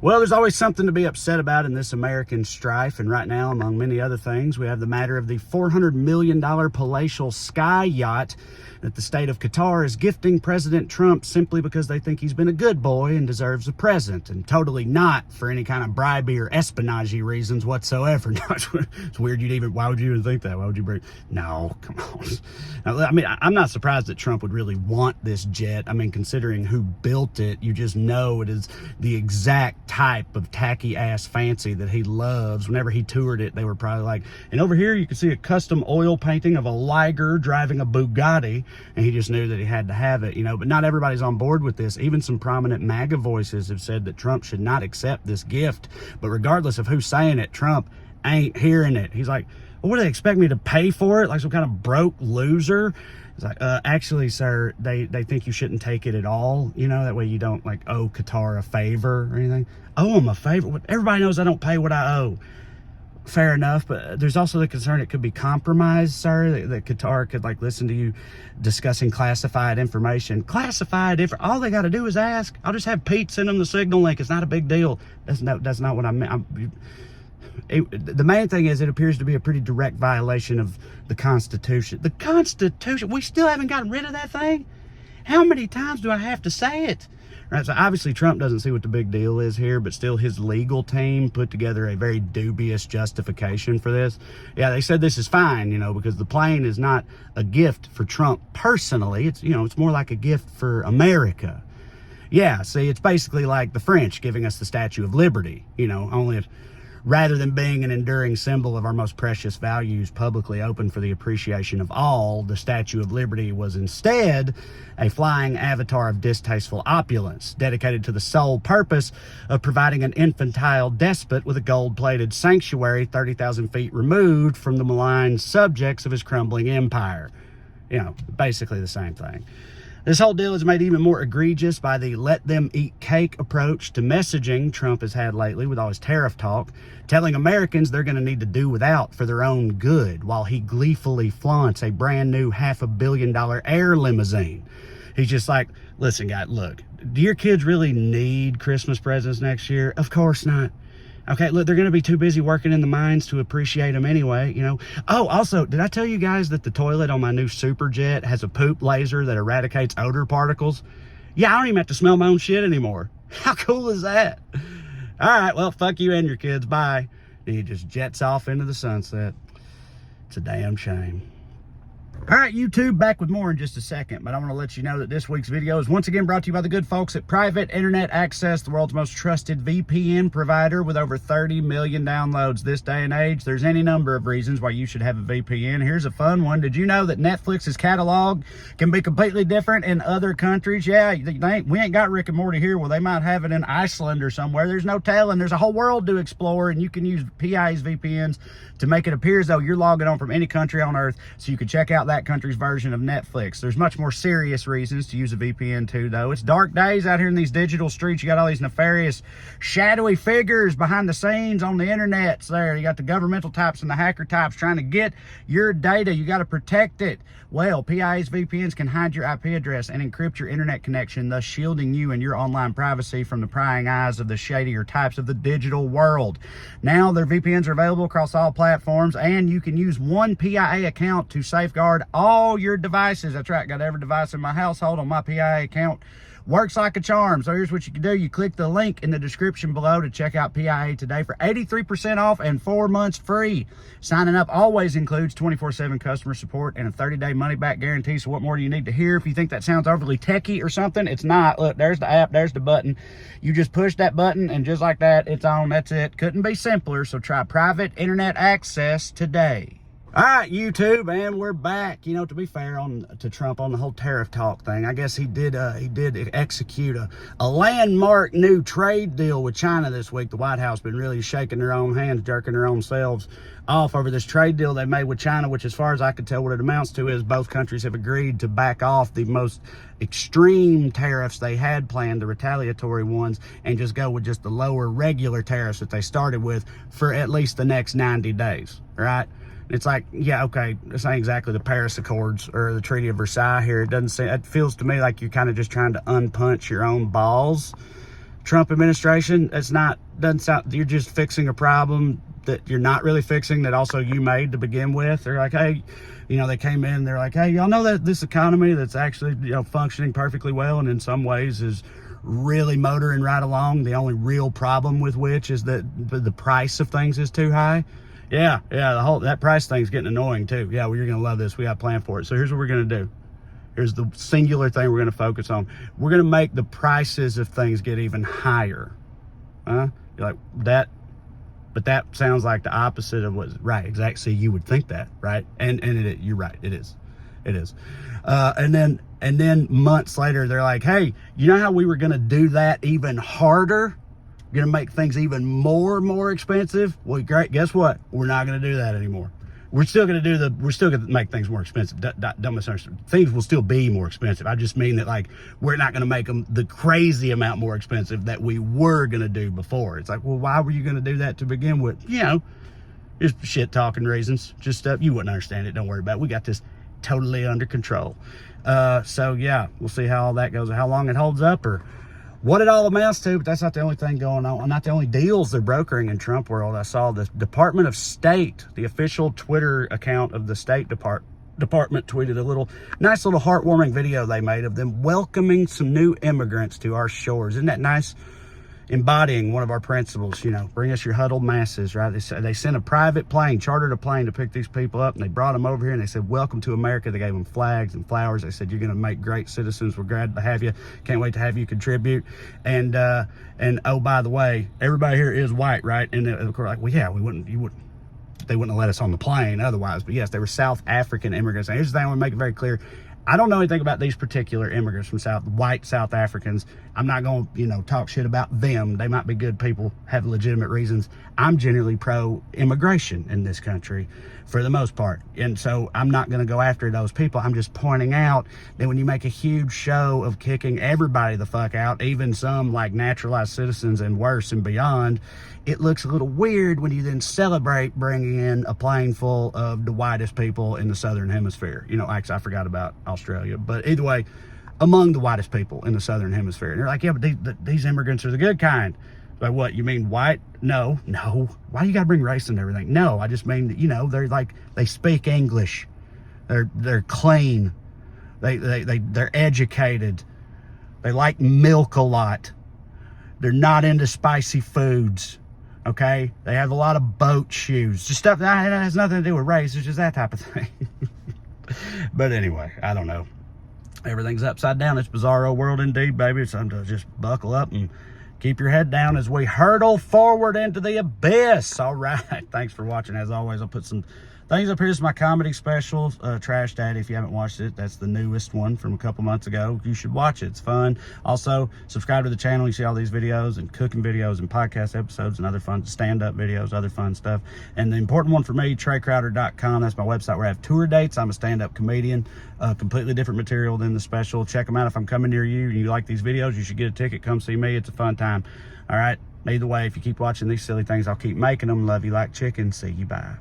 Well, there's always something to be upset about in this American strife, and right now, among many other things, we have the matter of the $400 million palatial sky yacht that the state of Qatar is gifting President Trump simply because they think he's been a good boy and deserves a present, and totally not for any kind of bribery or espionage reasons whatsoever. It's weird why would you even think that? Why would you bring, no, come on. I mean, I'm not surprised that Trump would really want this jet. I mean, considering who built it, you just know it is the exact type of tacky ass fancy that he loves. Whenever he toured it, they were probably like, and over here you can see a custom oil painting of a Liger driving a Bugatti, and he just knew that he had to have it, you know. But not everybody's on board with this. Even some prominent MAGA voices have said that Trump should not accept this gift. But regardless of who's saying it, Trump ain't hearing it. He's like, well, what do they expect me to pay for it? Like some kind of broke loser? It's like, actually, sir, they think you shouldn't take it at all. You know, that way you don't like owe Qatar a favor or anything. Owe them a favor? Everybody knows I don't pay what I owe. Fair enough, but there's also the concern it could be compromised, sir, that Qatar could like listen to you discussing classified information. All they got to do is ask. I'll just have Pete send them the signal link. It's not a big deal. That's not what I meant. The main thing is it appears to be a pretty direct violation of the Constitution. The Constitution, we still haven't gotten rid of that thing? How many times do I have to say it? Right, so obviously Trump doesn't see what the big deal is here, but still his legal team put together a very dubious justification for this. Yeah, they said this is fine, you know, because the plane is not a gift for Trump personally. It's, you know, it's more like a gift for America. Yeah, see, it's basically like the French giving us the Statue of Liberty, you know, only if, rather than being an enduring symbol of our most precious values publicly open for the appreciation of all, the Statue of Liberty was instead a flying avatar of distasteful opulence, dedicated to the sole purpose of providing an infantile despot with a gold-plated sanctuary 30,000 feet removed from the malign subjects of his crumbling empire. You know, basically the same thing. This whole deal is made even more egregious by the let them eat cake approach to messaging Trump has had lately with all his tariff talk, telling Americans they're going to need to do without for their own good, while he gleefully flaunts a brand new $500 million air limousine. He's just like, listen, guys, look, do your kids really need Christmas presents next year? Of course not. Okay, look, they're going to be too busy working in the mines to appreciate them anyway, you know. Oh, also, did I tell you guys that the toilet on my new Superjet has a poop laser that eradicates odor particles? Yeah, I don't even have to smell my own shit anymore. How cool is that? All right, well, fuck you and your kids. Bye. And he just jets off into the sunset. It's a damn shame. All right, YouTube, back with more in just a second, but I want to let you know that this week's video is once again brought to you by the good folks at Private Internet Access, the world's most trusted VPN provider with over 30 million downloads this day and age. There's any number of reasons why you should have a VPN. Here's a fun one. Did you know that Netflix's catalog can be completely different in other countries? Yeah, we ain't got Rick and Morty here. Well, they might have it in Iceland or somewhere. There's no telling. There's a whole world to explore, and you can use PI's VPNs to make it appear as though you're logging on from any country on earth, so you can check out that country's version of Netflix. There's much more serious reasons to use a VPN too, though. It's dark days out here in these digital streets. You got all these nefarious, shadowy figures behind the scenes on the internet. There, you got the governmental types and the hacker types trying to get your data. You got to protect it. Well, PIA's VPNs can hide your IP address and encrypt your internet connection, thus shielding you and your online privacy from the prying eyes of the shadier types of the digital world. Now, their VPNs are available across all platforms, and you can use one PIA account to safeguard all your devices. That's right, got every device in my household on my PIA account. Works like a charm. So here's what you can do. You click the link in the description below to check out PIA today for 83% off and 4 months free. Signing up always includes 24/7 customer support and a 30-day money-back guarantee. So what more do you need to hear? If you think that sounds overly techie or something, it's not. Look, there's the app, there's the button. You just push that button, and just like that, it's on. That's it. Couldn't be simpler. So try Private Internet Access today. All right, YouTube, and we're back. You know, to be fair to Trump on the whole tariff talk thing, I guess he did execute a landmark new trade deal with China this week. The White House been really shaking their own hands, jerking their own selves off over this trade deal they made with China, which, as far as I could tell, what it amounts to is both countries have agreed to back off the most extreme tariffs they had planned, the retaliatory ones, and just go with just the lower regular tariffs that they started with for at least the next 90 days, right? It's like, yeah, okay, this ain't exactly the Paris Accords or the Treaty of Versailles here. It feels to me like you're kind of just trying to unpunch your own balls. Trump administration, doesn't sound, you're just fixing a problem that you're not really fixing, that also you made to begin with. They're like, hey, they came in, they're like, hey, y'all know that this economy that's actually, functioning perfectly well and in some ways is really motoring right along, the only real problem with which is that the price of things is too high. Yeah, that price thing's getting annoying too. Yeah, well, you're gonna love this. We got a plan for it. So here's what we're gonna do. Here's the singular thing we're gonna focus on. We're gonna make the prices of things get even higher. You're like, but that sounds like the opposite of what's right. Exactly. See, you would think that, right? And you're right. It is. And then months later, they're like, hey, you know how we were gonna do that even harder? Gonna make things even more expensive? Well, great. Guess what? We're not gonna do that anymore. We're still gonna make things more expensive. Don't misunderstand. Things will still be more expensive. I just mean that, like, we're not gonna make them the crazy amount more expensive that we were gonna do before. It's like, well, why were you gonna do that to begin with? Just shit talking reasons. Just stuff you wouldn't understand it. Don't worry about it. We got this totally under control. So yeah, we'll see how all that goes, how long it holds up, or what it all amounts to. But that's not the only thing going on, not the only deals they're brokering in Trump world. I saw the Department of State, the official Twitter account of the State Department, tweeted a nice little heartwarming video they made of them welcoming some new immigrants to our shores. Isn't that nice? Embodying one of our principles, bring us your huddled masses, right? They sent a private plane, chartered a plane to pick these people up, and they brought them over here, and they said, welcome to America. They gave them flags and flowers. They said, you're going to make great citizens. We're glad to have you. Can't wait to have you contribute. And oh, by the way, everybody here is white, right? And of course, like, well, yeah, they wouldn't have let us on the plane otherwise. But yes, they were South African immigrants. And here's the thing I want to make it very clear. I don't know anything about these particular immigrants from white South Africans. I'm not going to, talk shit about them. They might be good people, have legitimate reasons. I'm generally pro-immigration in this country for the most part. And so I'm not going to go after those people. I'm just pointing out that when you make a huge show of kicking everybody the fuck out, even some like naturalized citizens and worse and beyond, it looks a little weird when you then celebrate bringing in a plane full of the whitest people in the Southern Hemisphere. Actually, I forgot about Australia, but either way, among the whitest people in the Southern Hemisphere. And they're like, yeah, but these immigrants are the good kind. Like, what, you mean white? No. Why you gotta bring race into everything? No, I just mean that, they're like, they speak English. They're clean. They're educated. They like milk a lot. They're not into spicy foods. Okay? They have a lot of boat shoes. Just stuff that has nothing to do with race. It's just that type of thing. But anyway, I don't know. Everything's upside down. It's bizarro world indeed, baby. It's time to just buckle up and keep your head down as we hurtle forward into the abyss. All right. Thanks for watching. As always, I'll put some things up here. This is my comedy special, Trash Daddy. If you haven't watched it, that's the newest one from a couple months ago. You should watch it. It's fun. Also, subscribe to the channel. You see all these videos and cooking videos and podcast episodes and other fun stand-up videos, other fun stuff. And the important one for me, TreyCrowder.com. That's my website where I have tour dates. I'm a stand-up comedian. Completely different material than the special. Check them out. If I'm coming near you and you like these videos, you should get a ticket. Come see me. It's a fun time. All right. Either way, if you keep watching these silly things, I'll keep making them. Love you like chicken. See you. Bye.